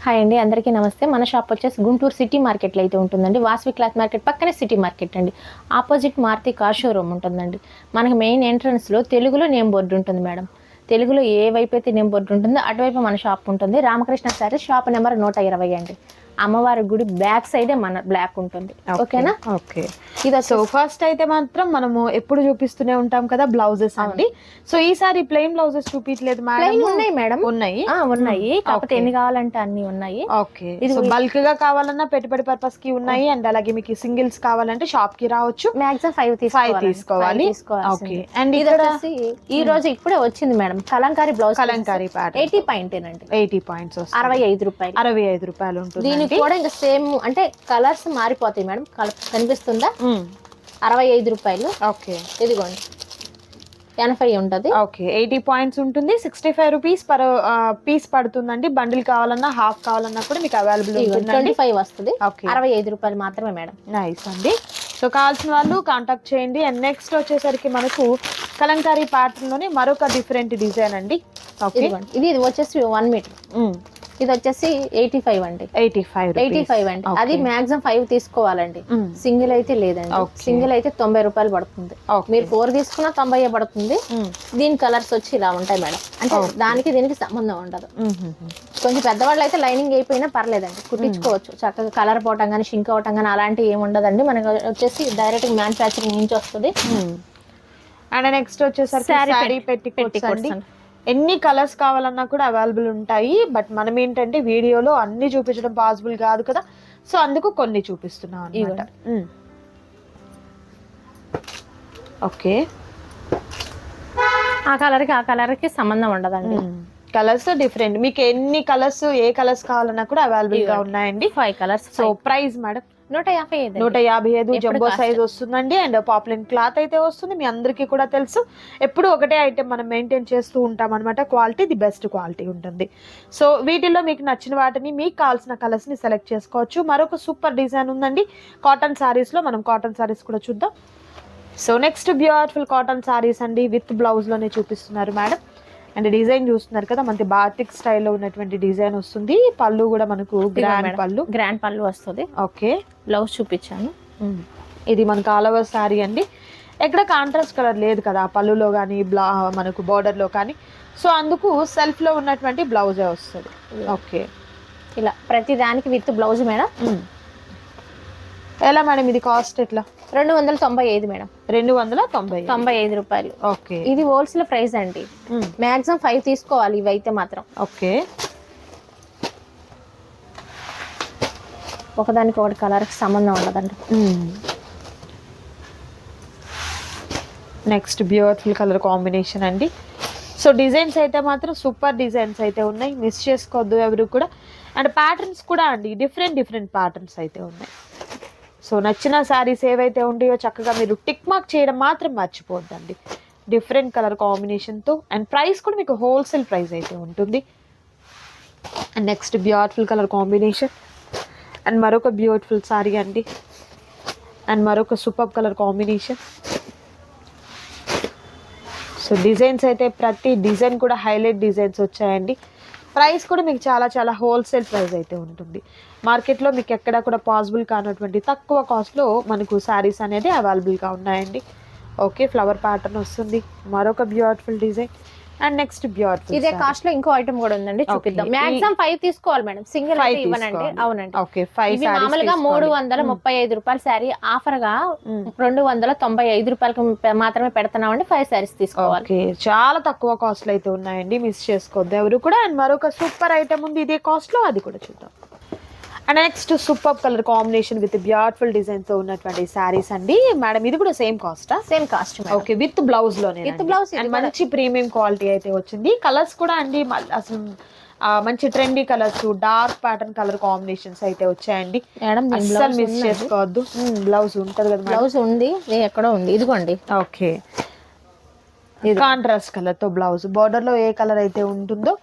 Hi అండి, అందరికీ నమస్తే. మన షాప్ వచ్చేసి గుంటూరు సిటీ మార్కెట్లో అయితే ఉంటుందండి. వాసవి క్లాత్ మార్కెట్ పక్కనే సిటీ మార్కెట్ అండి. ఆపోజిట్ మారుతి కార్ షోరూమ్ ఉంటుందండి. మనకి మెయిన్ ఎంట్రన్స్లో తెలుగులో నేమ్ బోర్డు ఉంటుంది మేడం. తెలుగులో ఏ వైపు అయితే నేమ్ బోర్డు ఉంటుందో అటువైపు మన షాప్ ఉంటుంది. రామకృష్ణ శారీస్, షాప్ నెంబర్ 120 అండి. అమ్మవారి గుడి బ్యాక్ సైడే మన బ్లాక్ ఉంటుంది. ఓకేనా? ఓకే. ఇది సో ఫస్ట్ అయితే మాత్రం మనము ఎప్పుడు చూపిస్తూనే ఉంటాం కదా బ్లౌజెస్ అండి. సో ఈసారి ప్లెయిన్ బ్లౌజెస్ చూపించలేదు మేడం. ఉన్నాయి మేడం, ఉన్నాయి కాకపోతే ఎన్ని కావాలంటే అన్ని ఉన్నాయి. ఓకే. ఇది బల్క్ గా కావాలన్నా పెట్టుబడి పర్పస్ కి ఉన్నాయి, అండ్ అలాగే మీకు సింగిల్స్ కావాలంటే షాప్ కి రావచ్చు. మాక్సిమం 5 తీసుకోవాలి. ఓకే. అండ్ ఇక్కడ ఈ రోజు ఇప్పుడే వచ్చింది madam Kalamkari blouse, Kalamkari pattern 80 point అండి. 80 పాయింట్స్ 65 రూపాయలు. 65 రూపాయలు ఉంటుంది. దీనికి కూడా ఇంకా సేమ్ అంటే కలర్స్ మారిపోతాయి మేడం. కనిపిస్తుందా? 65 రూపాయలు. ఓకే. ఇదిగోండి 80 ఉంటుంది. ఓకే. 80 పాయింట్స్ ఉంటుంది. 65 రూపీస్ పర్ పీస్ పడుతుందండి. బండిల్ కావాలన్నా హాఫ్ కావాలన్నా కూడా మీకు అవైలబుల్ ఉంటుంది. 25 వస్తుంది. 65 రూపాయలు మాత్రమే మేడం. నైస్ అండి. సో కావాల్సిన వాళ్ళు కాంటాక్ట్ చేయండి. అండ్ నెక్స్ట్ వచ్చేసరికి మనకు కలంకారీ ప్యాటర్న్ లోనే మరొక డిఫరెంట్ డిజైన్ అండి. ఓకే. ఇది వచ్చేసి 1 మీటర్. ఇది వచ్చేసి 85 అండి. 85 అండి. అది మాక్సిమం 5 తీసుకోవాలండి. సింగిల్ అయితే లేదండి. సింగిల్ అయితే 90 రూపాయలు పడుతుంది. మీరు 4 తీసుకున్నా 90 పడుతుంది. దీని కలర్స్ వచ్చి ఇలా ఉంటాయి మేడం. అంటే దానికి దీనికి సంబంధం ఉండదు. కొంచెం పెద్దవాళ్ళు అయితే లైనింగ్ అయిపోయినా పర్లేదండి, కుట్టించుకోవచ్చు చక్కగా. కలర్ పోవటం కానీ షింక్ అవటం కానీ అలాంటివి ఏమి ఉండదండి. మనకి వచ్చేసి డైరెక్ట్ మ్యానుఫ్యాక్చరింగ్ నుంచి వస్తుంది. అండ్ నెక్స్ట్ వచ్చేసరికి శారీ పెట్టికోట్స్. ఎన్ని కలర్స్ కావాలన్నా కూడా అవైలబుల్ ఉంటాయి. బట్ మనం ఏంటంటే వీడియోలో అన్ని చూపించడం పాసిబుల్ కాదు కదా, సో అందుకు కొన్ని చూపిస్తున్నాం అన్నమాట. ఓకే. ఆ కలర్ కి సంబంధం ఉండదండి. Colours different. మీకు ఎన్ని కలర్స్, ఏ కలర్స్ కావాలన్నా కూడా అవైలబుల్ గా ఉన్నాయండి. 5 colours. So price madam 155 jumbo size వస్తుందండి. అండ్ పాపులర్ క్లాత్ అయితే వస్తుంది. మీ అందరికీ కూడా తెలుసు, ఎప్పుడు ఒకటే ఐటెం మనం మెయింటైన్ చేస్తూ ఉంటాం అనమాట. క్వాలిటీ ది బెస్ట్ క్వాలిటీ ఉంటుంది. సో వీటిల్లో మీకు నచ్చిన వాటిని, మీకు కావాల్సిన కలర్స్ ని సెలెక్ట్ చేసుకోవచ్చు. మరొక సూపర్ డిజైన్ ఉందండి కాటన్ సారీస్ లో. మనం కాటన్ సారీస్ కూడా చూద్దాం. So next beautiful cotton saris అండి, విత్ బ్లౌజ్ లోనే చూపిస్తున్నారు మేడం. అండ్ డిజైన్ చూస్తున్నారు కదా, మనకి బాటిక్ స్టైల్లో ఉన్నటువంటి డిజైన్ వస్తుంది. పళ్ళు కూడా మనకు గ్రాండ్ పళ్ళు వస్తుంది. ఓకే. బ్లౌజ్ చూపించాను. ఇది మనకు ఆల్ ఓవర్ సారీ అండి. ఎక్కడ కాంట్రాస్ట్ కలర్ లేదు కదా పళ్ళులో కానీ మనకు బోర్డర్ లో కానీ, సో అందుకు సెల్ఫ్ లో ఉన్నటువంటి బ్లౌజే వస్తుంది. ఓకే. ఇలా ప్రతి దానికి విత్ బ్లౌజ్ మేడం. ఎలా మేడం ఇది కాస్ట్ ఎట్లా? 295 మేడం. 295 రూపాయలు. ఓకే. ఇది హోల్సేల్ ప్రైస్ అండి. మాక్సిమం 5 తీసుకోవాలి ఇవైతే మాత్రం. ఓకే. ఒకదానికి ఒకటి కలర్ కి సంబంధం ఉండదండి. నెక్స్ట్ బ్యూటిఫుల్ కలర్ కాంబినేషన్ అండి. సో డిజైన్స్ అయితే మాత్రం సూపర్ డిజైన్స్ అయితే ఉన్నాయి, మిస్ చేసుకోవద్దు ఎవరు కూడా. అండ్ ప్యాటర్న్స్ కూడా అండి డిఫరెంట్ ప్యాటర్న్స్ అయితే ఉన్నాయి. సో నచ్చిన శారీస్ ఏవైతే ఉంటాయో చక్కగా మీరు టిక్ మార్క్ చేయడం మాత్రం మర్చిపోద్దండి. డిఫరెంట్ కలర్ కాంబినేషన్తో. అండ్ ప్రైస్ కూడా మీకు హోల్సేల్ ప్రైస్ అయితే ఉంటుంది. And next beautiful colour combination. And మరొక బ్యూటిఫుల్ శారీ అండి. అండ్ మరొక super colour combination. So designs అయితే ప్రతి డిజైన్ కూడా హైలైట్ డిజైన్స్ వచ్చాయండి. ప్రైస్ కూడా మీకు చాలా హోల్సేల్ ప్రైస్ అయితే ఉంటుంది. మార్కెట్లో మీకు ఎక్కడ కూడా పాసిబుల్ కానటువంటి తక్కువ కాస్ట్లో మనకు శారీస్ అనేది అవైలబుల్గా ఉన్నాయండి. ఓకే. ఫ్లవర్ ప్యాటర్న్ వస్తుంది. మరొక beautiful design. And next beautiful ఇదే కాస్ట్ లో ఇంకో ఐటమ్ కూడా ఉందండి, చూపిద్దాం. మాక్సిమం 5 తీసుకోవాలి మేడం, సింగిల్ అయితే ఇవ్వనండి. అవునండి. ఓకే. 5 మామూలుగా 335 రూపాయల శారీ ఆఫర్ గా 295 రూపాయలకు మాత్రమే పెడుతున్నామండి. 5 శారీస్ తీసుకోవాలి. ఓకే. చాలా తక్కువ కాస్ట్ లో అయితే ఉన్నాయండి, మిస్ చేసుకోవద్దు ఎవరు కూడా. అండ్ మరొక సూపర్ ఐటమ్ ఉంది ఇదే కాస్ట్ లో, అది కూడా చూద్దాం. And next super colour combination with beautiful design తో ఉన్నటువంటి సారీస్ అండి మేడం. ఇది కూడా same cost? Same cost. Okay. With blouse లోనే. With blouse. అండ్ మంచి ప్రీమియం క్వాలిటీ అయితే వచ్చింది. కలర్స్ కూడా అండి అసలు మంచి trendy colours, dark pattern colour combinations అయితే వచ్చాయండి. అస్సలు మిస్ చేసుకోవద్దు. బ్లౌజ్ ఉంటది కదా? బ్లౌజ్ ఉంది, ఎక్కడో ఉంది. ఇదిగోండి. ఓకే. కాంట్రాస్ట్ కలర్ తో బ్లౌజ్, బోర్డర్ లో ఏ కలర్ అయితే ఉంటుందో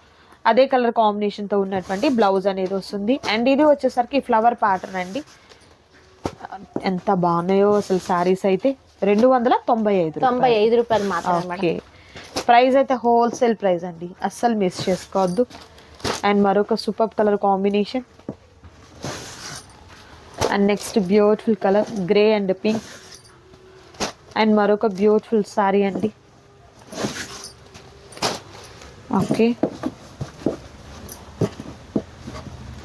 అదే కలర్ కాంబినేషన్ తో ఉన్నటువంటి బ్లౌజ్ అనేది వస్తుంది. అండ్ ఇది వచ్చేసరికి ఫ్లవర్ ప్యాటర్న్ అండి. ఎంత బాగున్నాయో అసలు సారీస్ అయితే. 295 రూపాయలు మాత్రమే. ప్రైస్ అయితే హోల్సేల్ ప్రైస్ అండి, అస్సలు మిస్ చేసుకోవద్దు. అండ్ మరొక super colour combination. And next beautiful colour grey and pink. And మరొక బ్యూటిఫుల్ సారీ అండి. ఓకే,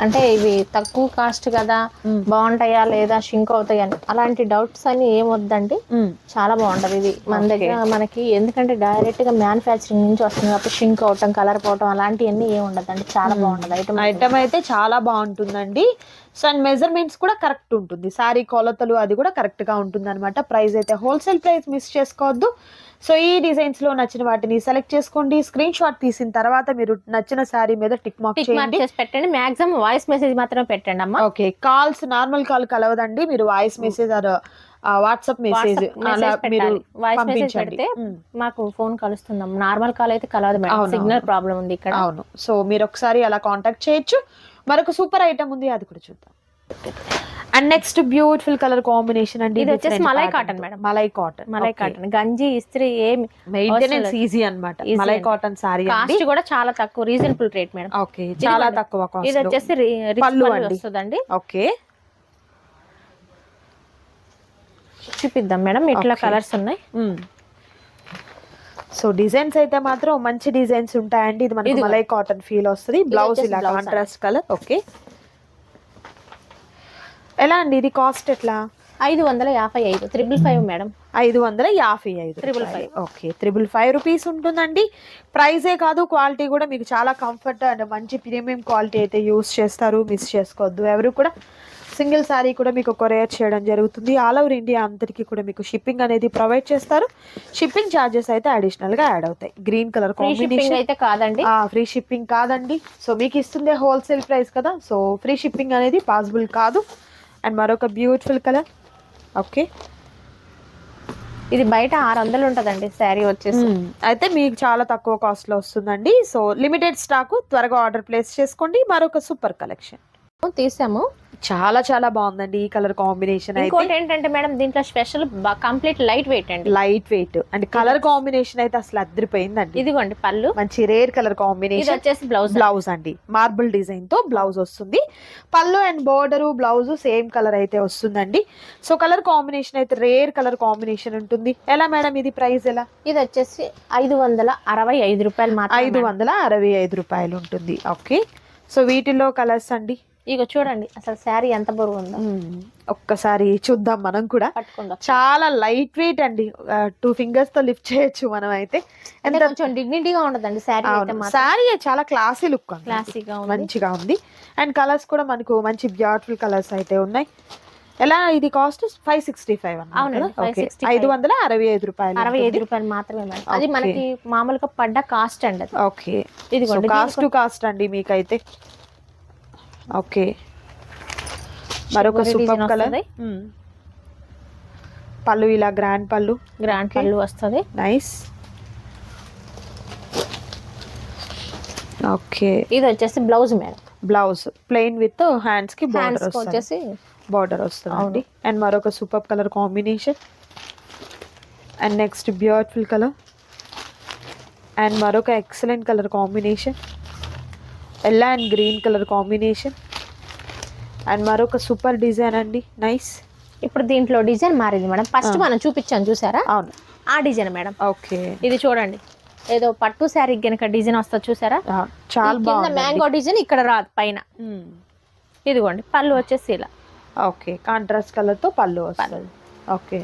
అంటే ఇవి తక్కువ కాస్ట్ కదా, బాగుంటాయా లేదా, షింక్ అవుతాయి అని అలాంటి డౌట్స్ అని ఏం వద్దండి. చాలా బాగుంటది ఇది మన దగ్గర. మనకి ఎందుకంటే డైరెక్ట్ గా మ్యానుఫ్యాక్చరింగ్ నుంచి వస్తుంది కాబట్టి షింక్ అవటం, కలర్ పోవటం అలాంటివన్నీ ఏం ఉండదండి. చాలా బాగుంటది ఐటమ్ అయితే చాలా బాగుంటుందండి. సో అండ్ మెజర్మెంట్స్ కూడా కరెక్ట్ ఉంటుంది, సారీ కొలతలు అది కూడా కరెక్ట్ గా ఉంటుంది అనమాట. ప్రైస్ అయితే హోల్సేల్ ప్రైస్ మిస్ చేసుకోవద్దు. సో ఈ డిజైన్స్ లో నచ్చిన వాటిని సెలెక్ట్ చేసుకోండి. స్క్రీన్ షాట్ తీసిన తర్వాత మీరు నచ్చిన శారీ మీద టిక్ మార్క్ చేసి పెట్టండి. మాక్సిమం వాయిస్ మెసేజ్ మాత్రమే పెట్టండి అమ్మా. ఓకే, కాల్స్ నార్మల్ కాల్ కలవదండి. మీరు voice message or WhatsApp message అలా మీరు వాయిస్ మెసేజ్ పెడితే మాకు ఫోన్ కలుస్తుందాం. నార్మల్ కాల్ అయితే కలవదు మేడం, సిగ్నల్ ప్రాబ్లం ఉంది ఇక్కడ. అవును, సో మీరు ఒకసారి అలా కాంటాక్ట్ చేయొచ్చు. మరొక సూపర్ ఐటమ్ ఉంది, అది కూడా చూద్దాం. And next beautiful colour combination అండి. ఇది వచ్చేసి malai cotton madam. Malai cotton, malai cotton గంజి ఇస్త్రీ ఏమి మెయింటెనెన్స్ ఈజీ అన్నమాట. మలై కాటన్ సారీ కాస్ట్ కూడా చాలా తక్కువ, రీజనబుల్ రేట్ మేడం. ఓకే, చాలా తక్కువ కాస్ట్. ఇది వచ్చేసి పళ్ళు వస్తుందండి. ఓకే, చూపిద్దాం మేడం. ఇట్లా కలర్స్ ఉన్నాయి. సో డిజైన్స్ అయితే మాత్రం మంచి డిజైన్స్ ఉంటాయండి. ఇది మనకి మలై కాటన్ ఫీల్ వస్తుంది. బ్లౌజ్ ఇలా కాంట్రాస్ట్ కలర్. ఓకే, ఎలా అండి ఇది కాస్ట్ ఎట్లా? 555, 555 మేడం. 555, 555. ఓకే, 555 రూపీస్ ఉంటుందండి. ప్రైజే కాదు, క్వాలిటీ కూడా మీకు చాలా కంఫర్ట్ అండ్ మంచి ప్రీమియం క్వాలిటీ అయితే యూస్ చేస్తారు. మిస్ చేసుకోవద్దు ఎవరు కూడా. సింగిల్ సారీ కూడా మీకు కొరియర్ చేయడం జరుగుతుంది. ఆల్ ఓవర్ ఇండియా అంతటికి కూడా మీకు షిప్పింగ్ అనేది ప్రొవైడ్ చేస్తారు. షిప్పింగ్ ఛార్జెస్ అయితే అడిషనల్ గా యాడ్ అవుతాయి. గ్రీన్ కలర్ కాంబినేషన్ అయితే కాదండి, ఫ్రీ షిప్పింగ్ కాదండి. సో మీకు ఇస్తుంది హోల్సేల్ ప్రైస్ కదా, సో ఫ్రీ షిప్పింగ్ అనేది పాసిబుల్ కాదు. అండ్ మరొక బ్యూటిఫుల్ కలర్. ఓకే, ఇది బయట 600 ఉంటదండి శారీ వచ్చేసి. అయితే మీకు చాలా తక్కువ కాస్ట్ లో వస్తుందండి. సో లిమిటెడ్ స్టాక్, త్వరగా ఆర్డర్ ప్లేస్ చేసుకోండి. మరొక సూపర్ కలెక్షన్ తీసాము. చాలా చాలా బాగుందండి ఈ కలర్ కాంబినేషన్. ఇంకోటి ఏంటంటే మేడం, దీంట్లో స్పెషల్ కంప్లీట్ లైట్ వెయిట్ అండి. Light weight and colour combination అయితే అసలు అదిరిపోయిందండి. ఇదిగోండి పళ్ళు, మంచి రేర్ కలర్ కాంబినేషన్. వచ్చేసి బ్లౌజ్ అండి, మార్బుల్ డిజైన్ తో బ్లౌజ్ వస్తుంది. పళ్ళు and border blouse same colour అయితే వస్తుందండి. సో కలర్ కాంబినేషన్ అయితే రేర్ కలర్ కాంబినేషన్ ఉంటుంది. ఎలా మేడం ఇది ప్రైస్ ఎలా? ఇది వచ్చేసి 565 రూపాయలు మాత్రం. 565 రూపాయలు ఉంటుంది. ఓకే, సో వీటిలో కలర్స్ అండి. ఇక చూడండి అసలు శారీ ఎంత బరువు ఉందో ఒక్కసారి చూద్దాం మనం కూడా. పట్టుకుందాం. చాలా లైట్ వెయిట్ అండి, 2 ఫింగర్స్ తో లిఫ్ట్ చేయొచ్చు మనం అయితే. ఎంత కొంచెం డిగ్నిటీగా ఉండదండి శారీ. శారీ చాలా క్లాసీ లుక్, క్లాసీగా మంచిగా ఉంది. అండ్ కలర్స్ కూడా మనకు మంచి బ్యూటిఫుల్ కలర్స్ అయితే ఉన్నాయి. ఎలా ఇది కాస్ట్? 565 అన్నమాట. 565 రూపాయలు. 65 రూపాయలు మాత్రమే మేడం. అది మనకి మామూలుగా పడ్డ కాస్ట్ అండి. ఓకే, ఇది కాస్ట్ టు కాస్ట్ అండి మీకైతే. ఓకే, మరొక సూపర్ కలర్. పళ్ళు ఇలా గ్రాండ్ పళ్ళు వస్తుంది. నైస్. ఓకే, ఇది వచ్చేసి blouse madam. Blouse plain with hands కి బార్డర్ వస్తుంది. అండ్ మరొక super colour combination. And next beautiful colour. And మరొక excellent colour combination, yellow and green colour combination. And మరొక సూపర్ డిజైన్ అండి. నైస్. ఇప్పుడు దీంట్లో డిజైన్ మారింది మేడం. ఫస్ట్ మనం చూపించాను చూసారా, అవును ఆ డిజైన్ మేడం. ఓకే, ఇది చూడండి, ఏదో పట్టు శారీ గనక డిజైన్ వస్తుంది చూసారా, చాలా బాగుంది. మ్యాంగో డిజైన్ ఇక్కడ రాదు పైన. ఇదిగోండి పళ్ళు వచ్చేసి ఇలా. ఓకే, కాంట్రాస్ట్ కలర్ తో పళ్ళు వస్తుంది. ఓకే,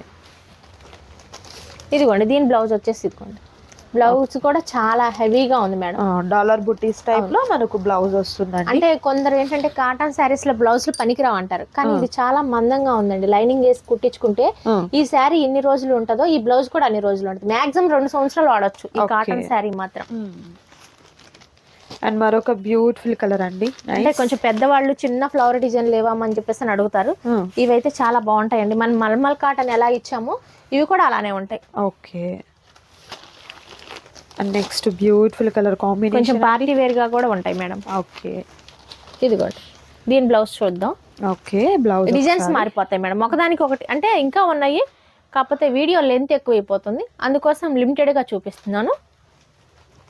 ఇదిగోండి దీని బ్లౌజ్ వచ్చేసి ఇదిగోండి. బ్లౌజ్ కూడా చాలా హెవీగా ఉంది మేడం. డాలర్ బుటీస్ టైప్ లో మనకు బ్లౌజ్ వస్తుందండి. అంటే కొందరు ఏంటంటే కాటన్ శారీస్ లో బ్లౌజులు పనికిరావు అంటారు, కానీ ఇది చాలా మందంగా ఉందండి. లైనింగ్ వేసి కుట్టించుకుంటే ఈ శారీ ఎన్ని రోజులు ఉంటుందో ఈ బ్లౌజ్ కూడా అన్ని రోజులు ఉంటుంది. మాక్సిమం 2 సంవత్సరాలు వాడచ్చు ఈ కాటన్ శారీ మాత్రం. అండ్ మరొక బ్యూటిఫుల్ కలర్ అండి. అంటే కొంచెం పెద్దవాళ్ళు చిన్న ఫ్లవర్ డిజైన్ లేవామని చెప్పేసి అని అడుగుతారు. ఇవైతే చాలా బాగుంటాయండి. మనం మల్మల్ కాటన్ ఎలా ఇచ్చామో ఇవి కూడా అలానే ఉంటాయి. Okay, and next beautiful colour combination. కొంచెం పార్టీ వేర్ గా కూడా ఉంటాయి మేడం. ఓకే, ఇదిగోండి దీని బ్లౌజ్ చూద్దాం. ఓకే, బ్లౌజ్ డిజైన్స్ మారిపోతాయి మేడం ఒకదానికి ఒకటి. అంటే ఇంకా ఉన్నాయి, కాకపోతే వీడియో లెంత్ ఎక్కువైపోతుంది, అందుకోసం లిమిటెడ్ గా చూపిస్తున్నాను.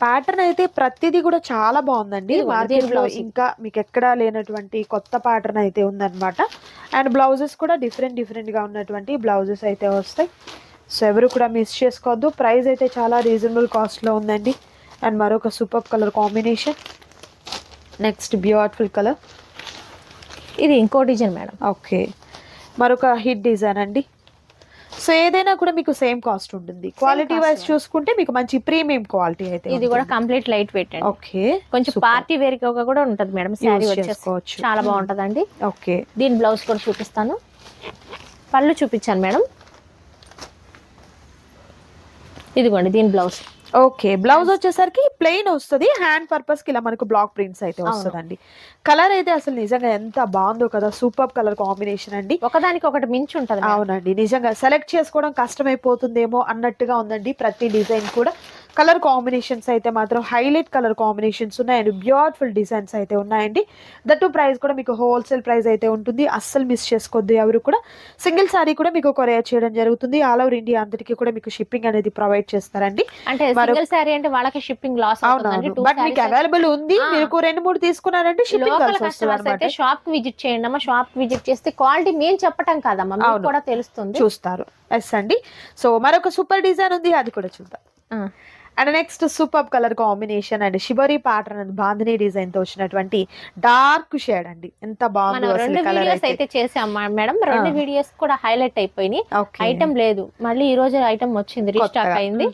ప్యాటర్న్ అయితే ప్రతిదీ కూడా చాలా బాగుందండి. ఇదిగోండి, మార్కెట్ దీని లో blouse. ఇంకా మీకు ఎక్కడా లేనటువంటి కొత్త ప్యాటర్న్ అయితే ఉందన్నమాట. అండ్ బ్లౌజెస్ కూడా డిఫరెంట్ గా ఉన్నటువంటి బ్లౌజెస్ అయితే వస్తాయి. సో ఎవరు కూడా మిస్ చేసుకోవద్దు. ప్రైస్ అయితే చాలా రీజనబుల్ కాస్ట్ లో ఉందండి. అండ్ మరొక super colour combination. Next beautiful colour. ఇది ఇంకో డిజైన్ మేడం. ఓకే, మరొక హిట్ డిజైన్ అండి. సో ఏదైనా కూడా మీకు సేమ్ కాస్ట్ ఉంటుంది. క్వాలిటీ వైజ్ చూసుకుంటే మీకు మంచి ప్రీమియం క్వాలిటీ అయితే ఇది కూడా కంప్లీట్ లైట్ వెయిట్ అండి. ఓకే, కొంచెం పార్టీ వేర్ గా కూడా ఉంటది మేడం. శారీ చేసుకోవచ్చు. చాలా బాగుంటదండి. ఓకే, దీని బ్లౌజ్ కూడా చూపిస్తాను. పళ్ళు చూపించాను మేడం. ఇదిగోండి దీని బ్లౌజ్. ఓకే, బ్లౌజ్ వచ్చేసరికి ప్లెయిన్ వస్తుంది. హ్యాండ్ పర్పస్ కి ఇలా మనకు బ్లాక్ ప్రింట్స్ అయితే వస్తుందండి. కలర్ అయితే అసలు నిజంగా ఎంత బాగుందో కదా. సూపర్ కలర్ కాంబినేషన్ అండి. ఒకదానికి ఒకటి మించి ఉంటది. అవునండి, నిజంగా సెలెక్ట్ చేసుకోవడం కష్టమైపోతుందేమో అన్నట్టుగా ఉందండి ప్రతి డిజైన్ కూడా. కలర్ కాంబినేషన్స్ అయితే మాత్రం హైలైట్ కలర్ కాంబినేషన్స్ ఉన్నాయండి. బ్యూటిఫుల్ డిజైన్స్ అయితే ఉన్నాయండి. దట్టు ప్రైస్ కూడా మీకు హోల్సేల్ ప్రైస్ అయితే ఉంటుంది. అస్సలు మిస్ చేసుకోవద్దు ఎవరు కూడా. సింగిల్ సారీ కూడా మీకు కొరియర్ చేయడం జరుగుతుంది. ఆల్ ఓవర్ ఇండియా అంతటికి కూడా మీకు షిప్పింగ్ అనేది ప్రొవైడ్ చేస్తారండి. అంటే సింగిల్ సారీ అంటే వాళ్ళకి షిప్పింగ్ లాస్ అవుతుంది. బట్ మీకు అవైలబుల్ ఉంది. మీరు 2-3 తీసుకున్నారంటే షిప్పింగ్ కలిసి వస్తుంది అన్నమాట. షాప్ కి విజిట్ చేయండి అమ్మా. షాప్ కి విజిట్ చేస్తే క్వాలిటీ మేము చెప్పటం కాదమ్మా, మీకు కూడా తెలుస్తుంది, చూస్తారు. ఎస్ అండి. సో మరొక సూపర్ డిజైన్ ఉంది, అది కూడా చూద్దాం. And next super colour combination and shibori pattern and bandhani design తో వచ్చినటువంటి డార్క్ షేడ్ అండి. ఎంత బాగుందో అసలు కలర్ అయితే చేసాం మేడం. 2 వీడియోస్ కూడా హైలైట్ అయిపోయినాయి. ఐటమ్ లేదు, మళ్ళీ ఈ రోజు ఐటమ్ వచ్చింది, రీస్టాక్ అయింది.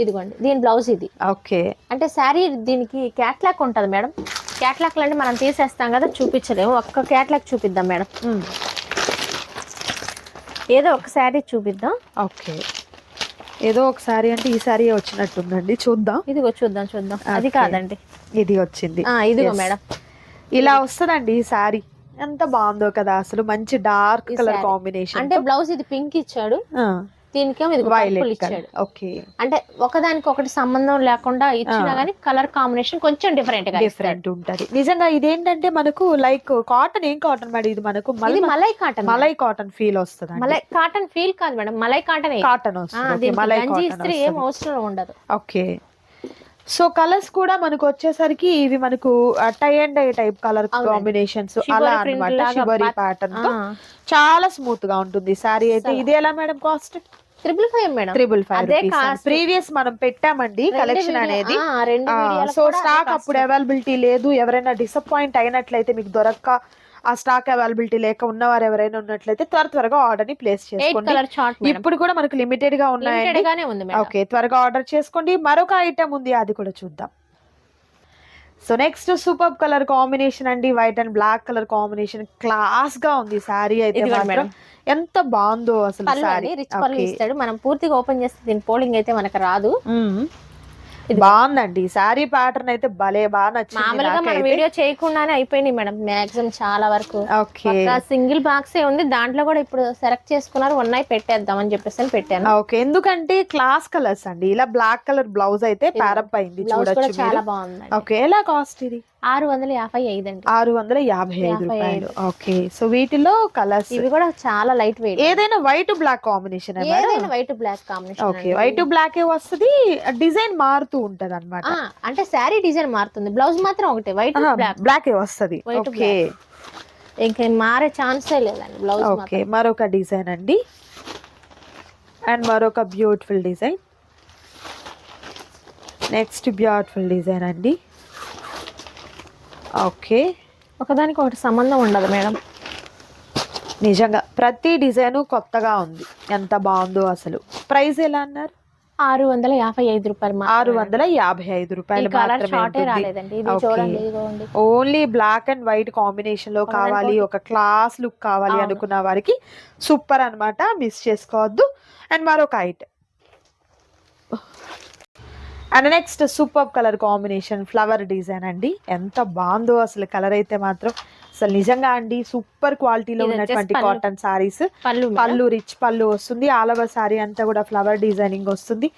ఇదిగోండి దీని బ్లౌజ్ ఇది. ఓకే, అంటే శారీ దీనికి క్యాట్లాక్ ఉంటది మేడం. క్యాట్లాక్ అంటే మనం తీసేస్తాం కదా, చూపించలేము. ఒక్క క్యాట్లాక్ చూపిద్దాం మేడం. ఏదో ఒక శారీ చూపిద్దాం. ఓకే, ఏదో ఒక సారీ అంటే ఈ సారీ వచ్చినట్టుందండి. చూద్దాం. ఇదిగో చూద్దాం. అది కాదండి, ఇది వచ్చింది. ఇదిగో మేడం, ఇలా వస్తుందండి ఈ సారీ. ఎంత బాగుందో కదా అసలు. మంచి డార్క్ కలర్ కాంబినేషన్. అంటే బ్లౌజ్ ఇది పింక్ ఇచ్చాడు, దీనికేమో ఇది వైలెట్ ఇచ్చాడు. ఓకే, అంటే ఒకదానికి ఒకటి సంబంధం లేకుండా ఇచ్చినా గానీ కలర్ కాంబినేషన్ కొంచెం డిఫరెంట్ ఉంటది. నిజంగా ఇదేంటంటే మనకు లైక్ కాటన్. ఏం కాటన్ మేడం ఇది? మనకు మలై కాటన్ ఫీల్ వస్తుంది. మలై కాటన్ ఫీల్ కాదు మేడం, మలై కాటన్ వస్తుంది. ఏం అవసరం ఉండదు. ఓకే, సో కలర్స్ కూడా మనకు వచ్చేసరికి ఇవి మనకు tie and dye type colour combinations అలా అన్నమాట. షిబరి ప్యాటర్న్ తో చాలా స్మూత్ గా ఉంటుంది సారీ అయితే. ఇది ఎలా మేడం కాస్ట్? 555 మేడం. 555. ప్రీవియస్ మనం పెట్టామండి కలెక్షన్ అనేది. సో స్టాక్ అప్పుడు అవైలబిలిటీ లేదు. ఎవరైనా డిసప్పాయింట్ అయినట్లయితే, మీకు దొరక్క ఆ స్టాక్ అవైలబిలిటీ లేక ఉన్నవారు ఎవరైనా ఉన్నట్లయితే త్వరగా ఆర్డర్ ని ప్లేస్ చేసుకోండి. ఇప్పుడు కూడా మనకు లిమిటెడ్ గా ఉన్నాయండి. ఓకే, త్వరగా ఆర్డర్ చేసుకోండి. మరొక ఐటమ్ ఉంది, అది కూడా చూద్దాం. So next super colour combination అండి. White and black colour combination. Class గా ఉంది సారీ అయితే మాత్రం. ఎంత బాగుందో అసలు సారీ. రిచ్ పళ్ళు ఇస్తాడు. మనం పూర్తిగా ఓపెన్ చేస్తే దీని పోలింగ్ అయితే మనకు రాదు. బాగుందండి సారీ ప్యాటర్న్ అయితే భలే బాగా నచ్చింది. మామూలుగా మన వీడియో చేయకుండానే అయిపోయినాయి మేడం మాక్సిమం చాలా వరకు. ఓకే, సింగిల్ బాక్స్ ఉంది, దాంట్లో కూడా ఇప్పుడు సెలెక్ట్ చేసుకున్నారు. ఉన్నాయి పెట్టేద్దాం అని చెప్పేసి పెట్టాను. ఓకే, ఎందుకంటే క్లాస్ కలర్స్ అండి. ఇలా బ్లాక్ కలర్ బ్లౌజ్ అయితే ప్యారప్ అయింది, చూడొచ్చు. చాలా బాగుంది. ఓకే, ఎలా కాస్ట్ ఇది? 655 అండి. 655 రూపాయలు. ఓకే, సో వీటిలో కలర్స్ ఇవి కూడా చాలా లైట్ వెయిట్. ఏదైనా white black combination? White black combination. Okay, white black ఏ వస్తుంది. డిజైన్ మారుతూ ఉంటది అన్నమాట. అంటే శారీ డిజైన్ మారుతుంది, బ్లౌజ్ మాత్రం ఒకటే వైట్ బ్లాక్ ఏ వస్తుంది. ఓకే, ఇంకా మారే ఛాన్సే లేదండి బ్లౌజ్. ఓకే, మరొక డిజైన్ అండి. అండ్ మరొక beautiful design. Next beautiful design అండి. ఓకే, ఒకదానికి ఒకటి సంబంధం ఉండదు మేడం. నిజంగా ప్రతి డిజైన్ కొత్తగా ఉంది. ఎంత బాగుందో అసలు. ప్రైస్ ఎలా అన్నారు? 655 రూపాయలు. 655 రూపాయలు మాత్రమే. Only black and white combination లో కావాలి, ఒక క్లాస్ లుక్ కావాలి అనుకున్న వారికి సూపర్ అన్నమాట. మిస్ చేసుకోవద్దు. అండ్ మరొక item. And next super colour combination flower design అండి. ఎంత బాగుందో అసలు కలర్ అయితే మాత్రం. అసలు నిజంగా అండి సూపర్ క్వాలిటీలో ఇది వచ్చేసి ఉన్నటువంటి పళ్ళు. కాటన్ సారీస్. పళ్ళు మేడం. పళ్ళు రిచ్ పళ్ళు వస్తుంది, ఆల్ ఓవర్ సారీ అంతా కూడా ఫ్లవర్ డిజైనింగ్ వస్తుంది.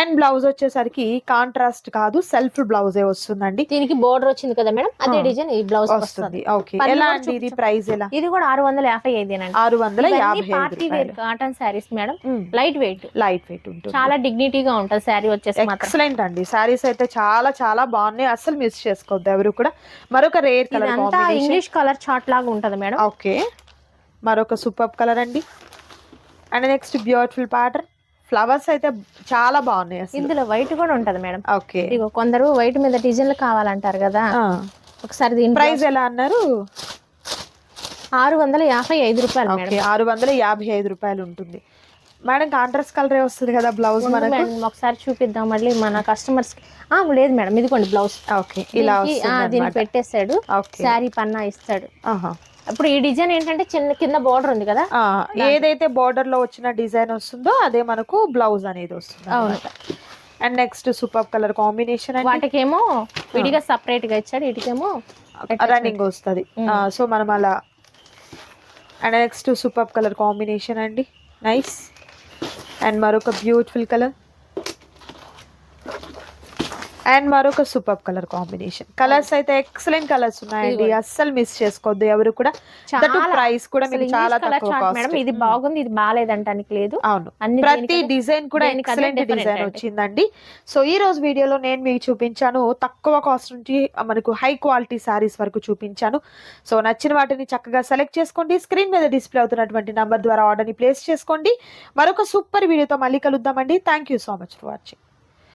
అండ్ బ్లౌజ్ వచ్చేసరికి కాంట్రాస్ట్ కాదు, సెల్ఫ్ బ్లౌజే వస్తుందండి. దీనికి బోర్డర్ వచ్చింది కదా మేడం, అదే డిజైన్ ఈ బ్లౌజ్ వస్తుంది. ఓకే, ఎలా అండి ఇది ప్రైస్ ఎలా? ఇది కూడా 655 655 party wear cotton sarees madam, light weight ఉంటుంది, చాలా డిగ్నిటీగా ఉంటుంది శారీ వచ్చేసి మాత్రం. ఎక్సలెంట్ అండి. సారీస్ అయితే చాలా చాలా బాగున్నాయి, అస్సలు మిస్ చేసుకోవద్దు ఎవరు కూడా. మరొక రేర్ కలర్ ఇదంతా ఇంగ్లీష్ కలర్ చార్ట్ లాగా ఉంటది మేడం. ఓకే, మరొక సూపర్ కలర్ అండి. And next beautiful pattern, flowers అయితే చాలా బాగున్నాయి అసలు. ఇందులో వైట్ కూడా ఉంటది మేడం. ఓకే, ఇగో కొందరు వైట్ మీద డిజైన్లు కావాలంటారు కదా, ఒకసారి దీని ప్రైస్ ఎలా అన్నారు? 655 రూపాయలు మేడం. 655 రూపాయలు ఉంటుంది మేడం. కాంట్రాస్ట్ కలరే వస్తుంది కదా బ్లౌజ్ మనకు. మేడం ఒకసారి చూపిద్దాం మళ్ళీ మన కస్టమర్స్ కి. లేదు మేడం, ఇదిగోండి బ్లౌజ్. ఓకే, ఇలా దీనికి పెట్టేస్తాడు, శారీ పన్నా ఇస్తాడు. ఇప్పుడు ఈ డిజైన్ ఏంటంటే చిన్న కింద బోర్డర్ ఉంది కదా, ఏదైతే బోర్డర్ లో వచ్చిన డిజైన్ వస్తుందో అదే మనకు బ్లౌజ్ అనేది వస్తుంది. అవును. And next super colour combination, వాటికేమో విడిగా సపరేట్ గా ఇచ్చాడు, వీటికేమో రన్నింగ్ వస్తుంది. సో మనం అలా. And next super colour combination అండి, నైస్. అండ్ మరొక బ్యూటిఫుల్ కలర్, అండ్ మరొక సూపర్ కలర్ కాంబినేషన్. కలర్స్ అయితే ఎక్సలెంట్ కలర్స్ ఉన్నాయండి, అస్సలు మిస్ చేసుకోవద్దు ఎవరు కూడా. ప్రైస్ కూడా మీకు చాలా తక్కువ కాస్ట్. ఇది బాగుంది, ఇది బాగాలేదంటానికి లేదు. అవును, ప్రతి డిజైన్ కూడా ఎక్సలెంట్ డిజైన్ వచ్చిందండి. సో ఈ రోజు వీడియోలో నేను మీకు చూపించాను తక్కువ కాస్ట్ నుంచి మనకు హై క్వాలిటీ సారీస్ వరకు చూపించాను. సో నచ్చిన వాటిని చక్కగా సెలెక్ట్ చేసుకోండి. స్క్రీన్ మీద డిస్ప్లే అవుతున్నటువంటి నంబర్ ద్వారా ఆర్డర్ ని ప్లేస్ చేసుకోండి. మరొక సూపర్ వీడియోతో మళ్ళీ కలుద్దామండి. Thank you so much for watching.